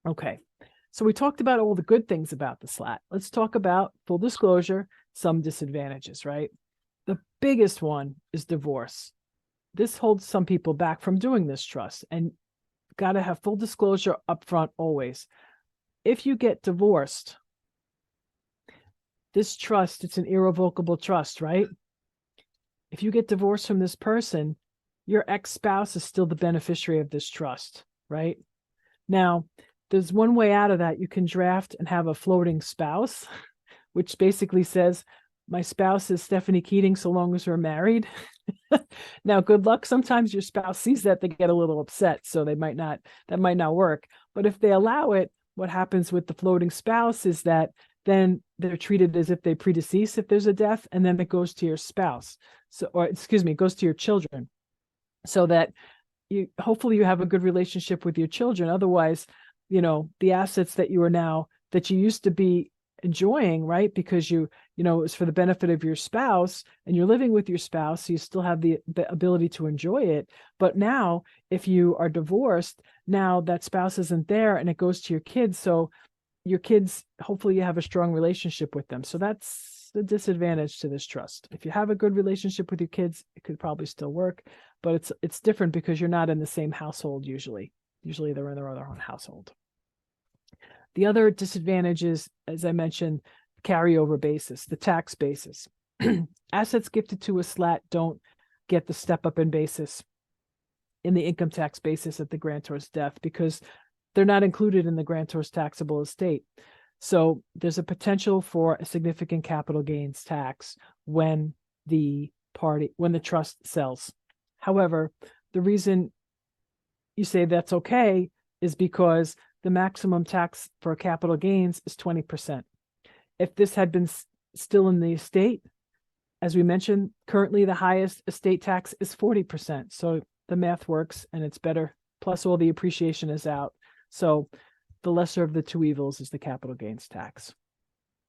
Okay. So we talked about all the good things about the SLAT. Let's talk about full disclosure, some disadvantages, right? The biggest one is divorce. This holds some people back from doing this trust, and got to have full disclosure upfront always. If you get divorced, this trust, it's an irrevocable trust, right? If you get divorced from this person, your ex-spouse is still the beneficiary of this trust, right? Now, there's one way out of that. You can draft and have a floating spouse, which basically says, my spouse is Stephanie Keating so long as we're married. Now, good luck. Sometimes your spouse sees that, they get a little upset, so that might not work. But if they allow it, what happens with the floating spouse is that then they're treated as if they predecease if there's a death, and then it goes to your spouse. So, or excuse me, it goes to your children, so that you hopefully you have a good relationship with your children. Otherwise, the assets that you used to be enjoying, right? Because it was for the benefit of your spouse, and you're living with your spouse, so you still have the ability to enjoy it. But now, if you are divorced, now that spouse isn't there, and it goes to your kids. So your kids, hopefully you have a strong relationship with them. So that's the disadvantage to this trust. If you have a good relationship with your kids, it could probably still work, but it's different because you're not in the same household usually. Usually they're in their own household. The other disadvantage is, as I mentioned, carryover basis, the tax basis. Assets gifted to a SLAT don't get the step up in basis in the income tax basis at the grantor's death because they're not included in the grantor's taxable estate. So there's a potential for a significant capital gains tax when the trust sells. However, the reason you say that's okay is because the maximum tax for capital gains is 20%. If this had been still in the estate, as we mentioned, currently the highest estate tax is 40%. So the math works and it's better. Plus all the appreciation is out. So the lesser of the two evils is the capital gains tax.